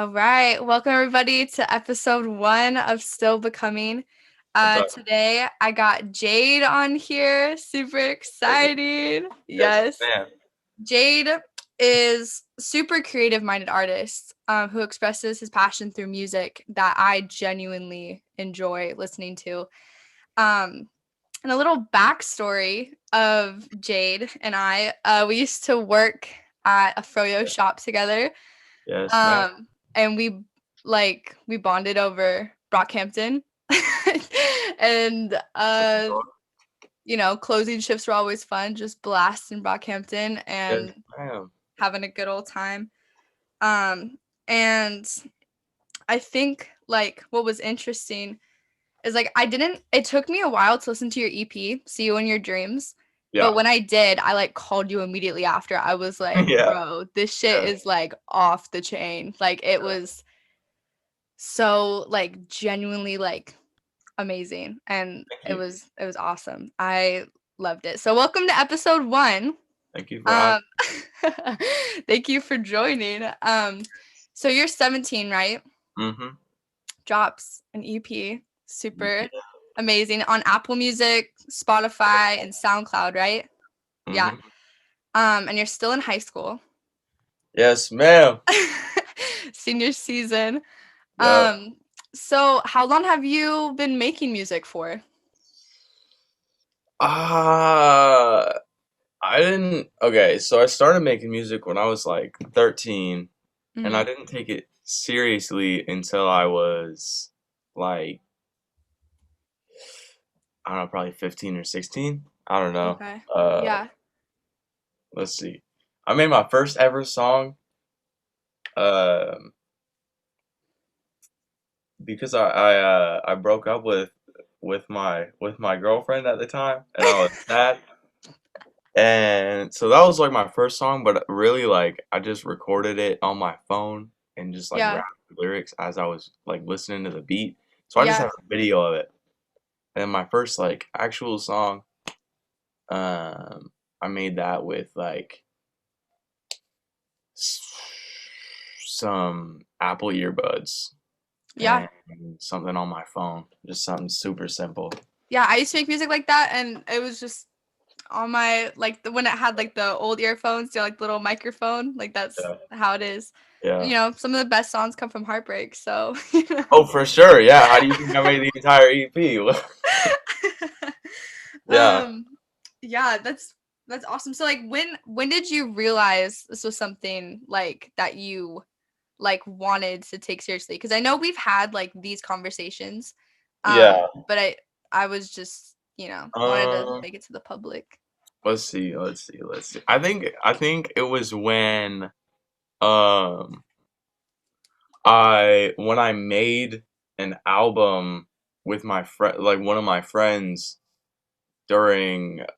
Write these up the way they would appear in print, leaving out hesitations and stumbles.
All right, welcome everybody to episode 1 of Still Becoming. What's up? Today I got Jade on here. Super excited. Yes, Yes. ma'am. Jade is super creative-minded artist who expresses his passion through music that I genuinely enjoy listening to. And a little backstory of Jade and I, we used to work at a froyo shop together. Yes, ma'am. And we bonded over Brockhampton. And closing shifts were always fun, just blasting Brockhampton Yes, and ma'am. having a good old time. And I think what was interesting is it took me a while to listen to your EP, See You in Your Dreams. But Yeah. when I did, I called you immediately after. I was like, Yeah. bro, this shit Yeah. is off the chain. It was so genuinely amazing, and Thank it you. was awesome. I loved it. So welcome to episode 1. Thank you for having Um thank you for joining. So you're 17, right? me. Mm-hmm. Drops an EP, super amazing, on Apple Music, Spotify, and SoundCloud, right? Yeah. Mm-hmm. And you're still in high school. Yes, ma'am. Senior season. Yeah. So how long have you been making music for? Ah, I didn't. Okay, so I started making music when I was like 13, and I Mhm. didn't take it seriously until I was like, I don't know, probably 15 or 16. I don't know. Okay. Uh, Yeah. let's see. I made my first ever song. Um, because I broke up with my girlfriend at the time, and I was sad. And so that was like my first song, but really like I just recorded it on my phone and just like Yeah. rapped the lyrics as I was like listening to the beat. So I just Yeah. have a video of it. And my first like actual song, I made that with like some Apple earbuds Yeah. and something on my phone. Just something super simple. Yeah. I used to make music like that, and it was just on my when it had the old earphones, the little microphone. That's Yeah. how it is. Yeah. Some of the best songs come from heartbreak. So Oh, for sure. Yeah. How do you think I made the entire EP? Yeah. um, yeah, that's awesome. So when did you realize this was something that you wanted to take seriously? Because I know we've had these conversations, Yeah. but I was just wanted to Um, make it to the public. let's see. Let's see. Let's see. I think it was um when I made an album with my friend, like one of my friends during it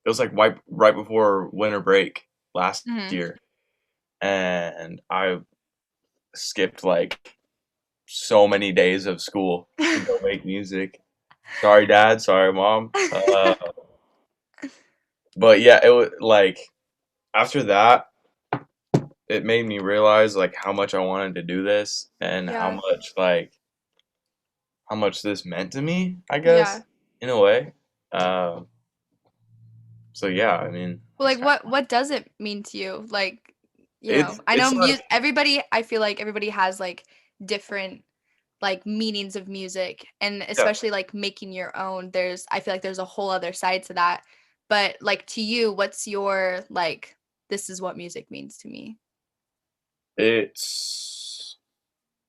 was like right before winter break last Hmm. year, and I skipped like so many days of school to go make music. Sorry, Dad. Sorry, Mom. But yeah, it was like after that, it made me realize like how much I wanted to do this and Yeah. how much this meant to me, I guess, Yeah. in a way. Um, so yeah, I mean, Well, it's kind what does it mean to you? it's I know it's like everybody, I feel like everybody has different meanings of music, and yeah, especially making your own. I feel like there's a whole other side to that. But to you, what's your this is what music means to me? it's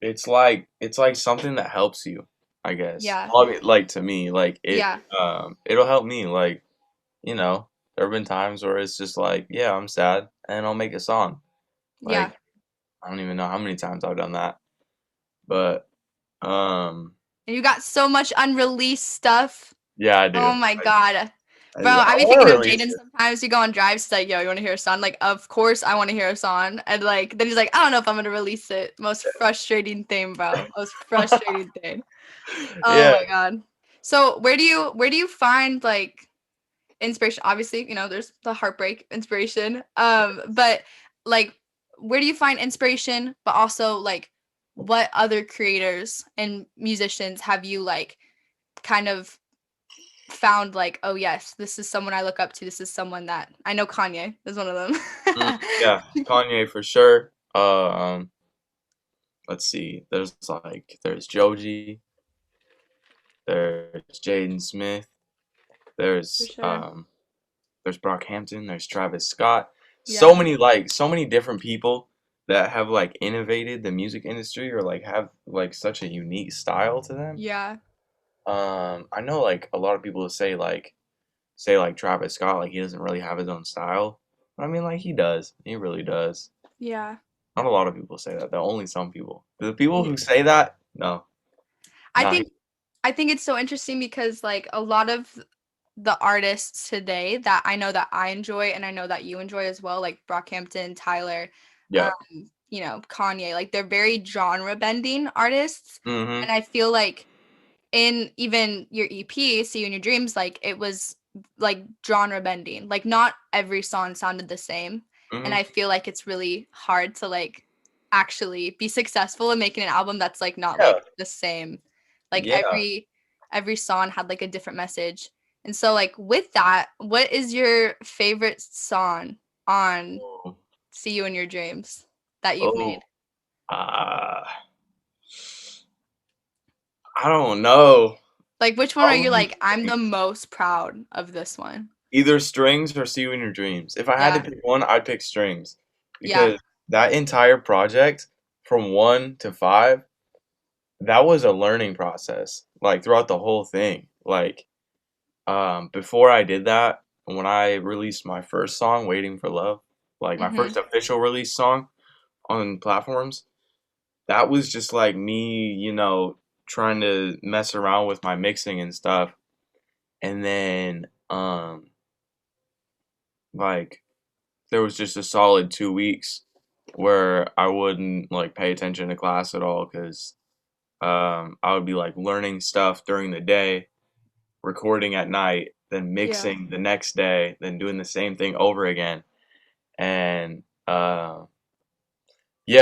it's like something that helps you, I guess. Yeah. Well, I mean, like to me, like Yeah. it'll help me. Like there have been times where it's just like, yeah, I'm sad, and I'll make a song. Yeah. Like I don't even know how many times I've done that, but um, And you got so much unreleased stuff. yeah, I Oh do. my God. I Bro, do. I I be want thinking to of release Jaden it. sometimes. You go on drives, he's like, yo, you want to hear a song? Of course I want to hear a song. And then he's like, I don't know if I'm gonna release it. Most frustrating thing, bro. Most frustrating thing. Oh Yeah. my God. So where do you find inspiration? Obviously, there's the heartbreak inspiration. But like where do you find inspiration, but also like what other creators and musicians have you like kind of found like, oh yes, this is someone I look up to. This is someone that I know Kanye is one of them. Yeah, Kanye for sure. Let's see. There's Joji, there's Jaden Smith, For there's sure. there's Brockhampton, there's Travis Scott. Yeah. So many different people that have like innovated the music industry or like have like such a unique style to them. Yeah. I know like a lot of people say like Travis Scott like he doesn't really have his own style. But I mean like he does. He really does. Yeah. Not a lot of people say that. Though only some people. The people Yeah. who say that, no, I not. think I think it's so interesting because like a lot of the artists today that I know that I enjoy and I know that you enjoy as well, like Brockhampton, Tyler, Yeah. Kanye, like they're very genre bending artists. Mhm. And I feel like in even your EP, See You in Your Dreams, like it was like genre bending. Like not every song sounded the same. And Mhm. I feel like it's really hard to like actually be successful in making an album that's like not Yeah. like the same. Like Yeah. every song had like a different message. And so like with that, what is your favorite song on Oh. See You in Your Dreams that you've Oh. made? Uh, I don't know. Like which one are you Probably like, I'm the strings. most proud of this one? Either strings or see you in your dreams. If I had to Yeah. pick one, I'd pick strings Yeah. because that entire project from 1 to 5, that was a learning process. Like throughout the whole thing. Like before I did that, when I released my first song, Waiting for Love, like my Mhm. first official release song on platforms, that was just like me, trying to mess around with my mixing and stuff. And then like there was just a solid 2 weeks where I wouldn't like pay attention to class at all because I would be like learning stuff during the day, recording at night, then Yeah. mixing the next day, then doing the same thing over again. And yeah,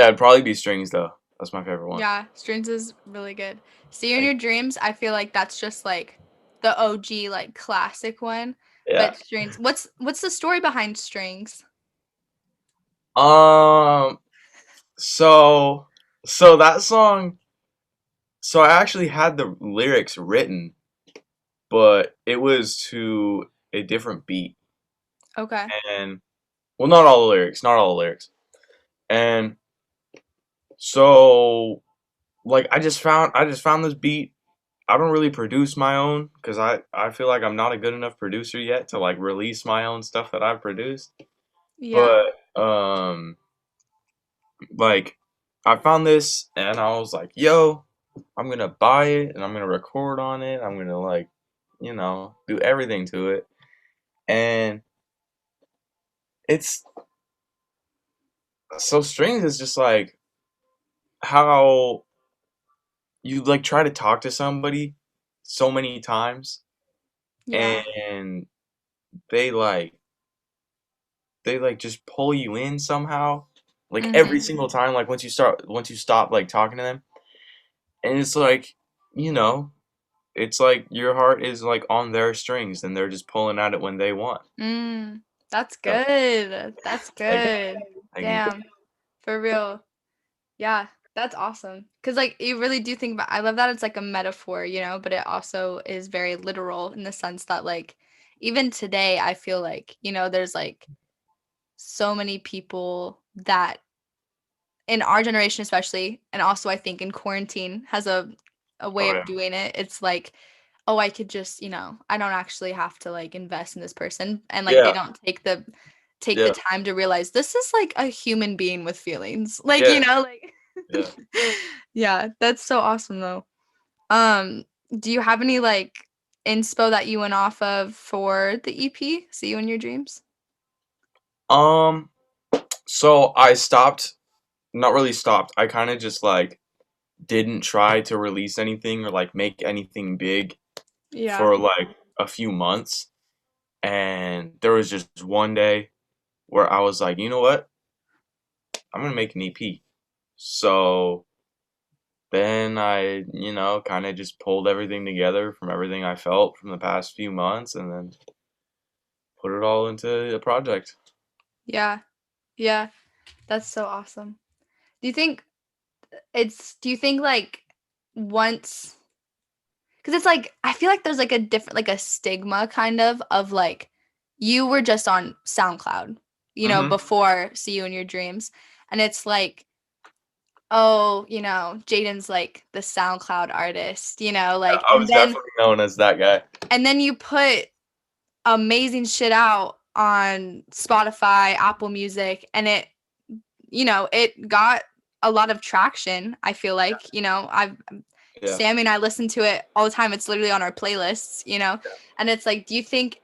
it'd probably be strings though. That's my favorite one. Yeah, Strings is really good. See You in Like, Your Dreams, I feel like that's just like the OG like classic one. yeah. But Strings, what's the story behind Strings? Um. So that song. So I actually had the lyrics written, but it was to a different beat, Okay. and well, not all the lyrics, not all the lyrics. And so like I just found this beat. I don't really produce my own because I feel like I'm not a good enough producer yet to like release my own stuff that I've produced. Yeah. But like I found this and I was like, yo, I'm gonna buy it and I'm gonna record on it. I'm gonna like, do everything to it. And it's so strings is just like how you like try to talk to somebody so many times Yeah. and they like they like just pull you in somehow. Like every Mhm. single time, like once you stop like talking to them, and it's like, you know, it's like your heart is like on their strings and they're just pulling at it when they want. Mm. That's So good. That's thank you. good. Thank you. Damn. For real. Yeah, that's awesome. Cause like you really do think about I love that it's like a metaphor, but it also is very literal in the sense that like even today I feel like, there's like so many people that in our generation especially, and also I think in quarantine has a way Oh of yeah. doing it. It's like, oh, I could just, I don't actually have to like invest in this person. And like they Yeah. don't take the Yeah. time to realize this is like a human being with feelings. Like, Yeah. like Yeah. yeah, that's so awesome though. Um, do you have any like inspo that you went off of for the EP? See You in Your Dreams? Um. So I stopped. Not really stopped. I kind of just like didn't try to release anything or like make anything big Yeah. for like a few months. And there was just one day where I was like, you know what? I'm gonna make an EP. So then I, kind of just pulled everything together from everything I felt from the past few months and then put it all into a project. Yeah. Yeah. That's so awesome. Do you think like once, because it's like I feel like there's like a different, like a stigma kind of like you were just on SoundCloud, Hmm. before See You in Your Dreams, and it's like, oh, Jaden's like the SoundCloud artist, Yeah, like, I was definitely known as that guy. and then you put amazing shit out on Spotify, Apple Music, and it got a lot of traction. I feel like, I've Yeah. Sammy and I listen to it all the time. It's literally on our playlists, and it's like, do you think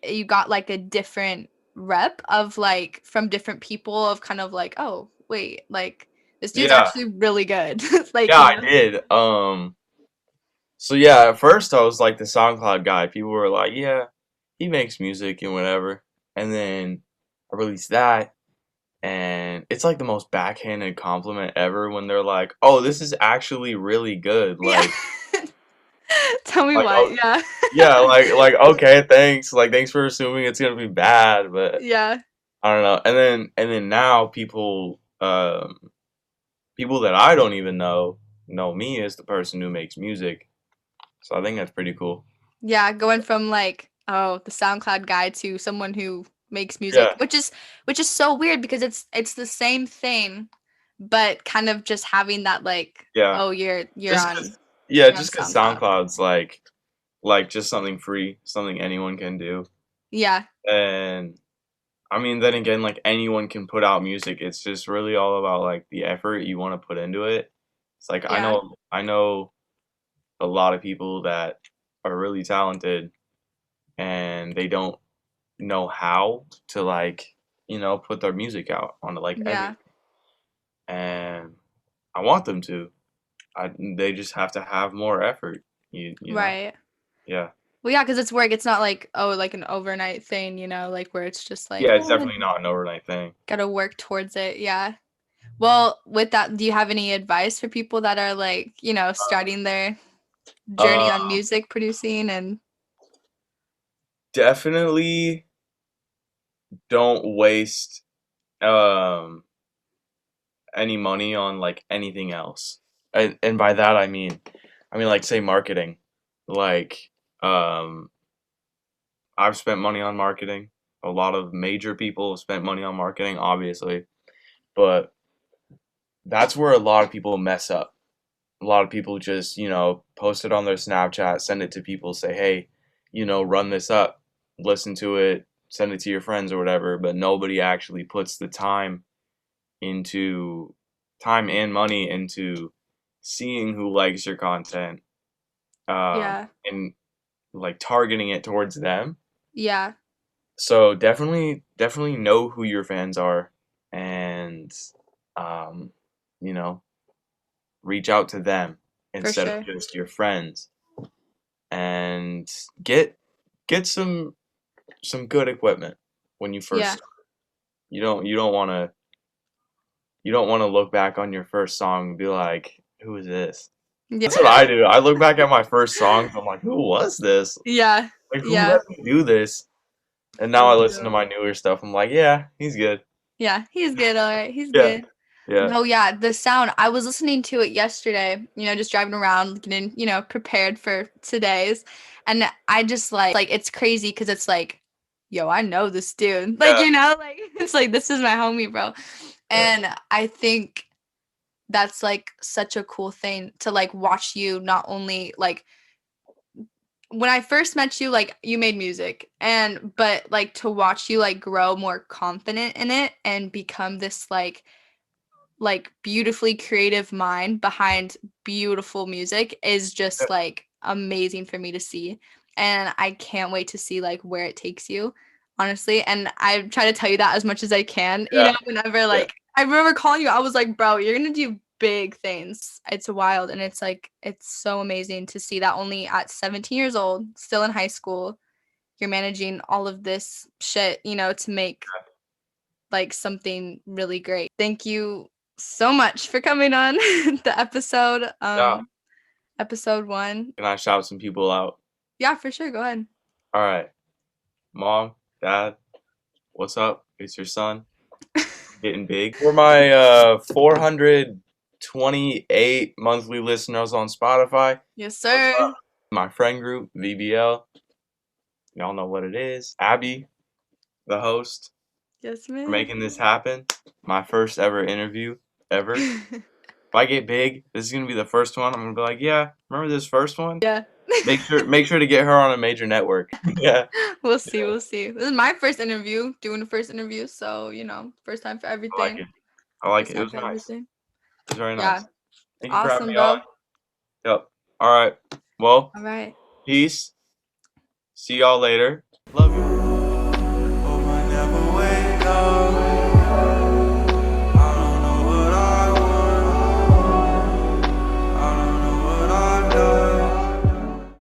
you got like a different rep of like from different people of kind of like, oh, wait, like this dude's Yeah. actually really good. Like, Yeah, I did. So yeah, at first I was like the SoundCloud guy. People were like, "Yeah, he makes music and whatever." And then I released that, and it's like the most backhanded compliment ever when they're like, "Oh, this is actually really good." yeah. Tell me Like, what, oh, yeah. yeah, like okay, thanks. Like, thanks for assuming it's gonna be bad, but Yeah. I don't know. And then now people that I don't even know me as the person who makes music. So I think that's pretty cool. Yeah, going from like, oh, the SoundCloud guy to someone who makes music, Yeah, which is so weird because it's the same thing, but kind of just having that like, yeah. oh, you're Just on cause, yeah, you're on just cause SoundCloud. SoundCloud's like just something free, something anyone can do. Yeah. And I mean, then again, like anyone can put out music. It's just really all about like the effort you want to put into it. It's like Yeah. I know a lot of people that are really talented and they don't know how to like, put their music out onto like everything. Yeah. And I want them to. They just have to have more effort. You know? Right. Yeah. Well, yeah, because it's work. It's not like, oh, like an overnight thing, like where it's just like, Yeah, it's oh, definitely not an overnight thing. gotta work towards it. Yeah. Well, with that, do you have any advice for people that are like, starting their journey Uh, on music producing and Definitely don't waste um any money on like anything else. And by that I mean like say marketing. Like um I've spent money on marketing. A lot of major people have spent money on marketing, obviously. But that's where a lot of people mess up. A lot of people just, post it on their Snapchat, send it to people, say, hey, run this up, listen to it, send it to your friends or whatever, but nobody actually puts the into time and money into seeing who likes your content, yeah, and like targeting it towards them. yeah, So definitely know who your fans are and um, you know, reach out to them for instead of sure. just your friends and get some good equipment when you first Yeah. start. You don't want to look back on your first song and be like, who is this? Yeah. That's what I do. I look back at my first songs, I'm like, who was this? Yeah. Like, who Yeah. let me do this? And now For I listen to real. my newer stuff. I'm like, yeah, he's good. Yeah, he's good. All right. He's Yeah, good. yeah. No, yeah, the sound. I was listening to it yesterday, just driving around, getting, prepared for today's. And I just like it's crazy because it's like, yo, I know this dude. Like, Yeah, like it's like this is my homie, bro. yeah, And I think that's like such a cool thing to like watch you not only like when I first met you, like you made music but like to watch you like grow more confident in it and become this like beautifully creative mind behind beautiful music is yeah, just like amazing for me to see. And I can't wait to see like where it takes you, honestly. And I try to tell you that as much as I can, yeah, whenever yeah. like I remember calling you, I was like, bro, you're gonna do big things. It's wild. And it's like, it's so amazing to see that only at 17 years old, still in high school, you're managing all of this shit, to make like something really great. Thank you so much for coming on the episode. Yeah. Episode 1. Can I shout some people out? Yeah, for sure. Go ahead. All right. Mom, Dad, what's up? It's your son. Getting big. For my 428 monthly listeners on Spotify. Yes, sir. My friend group, VBL. Y'all know what it is. Abby, the host, Yes, for man. making this happen. My first ever interview ever. If I get big, this is gonna be the first one. I'm gonna be like, yeah, remember this first one? Yeah. Make sure to get her on a major network. Yeah. We'll see. This is my first interview, doing the first interview. So, first time for everything. I like First it. It time was for nice. everything. It was very Yeah. nice. Thank you for having Awesome, me bro. on. Yep. All right. Well, All right. peace. See y'all later.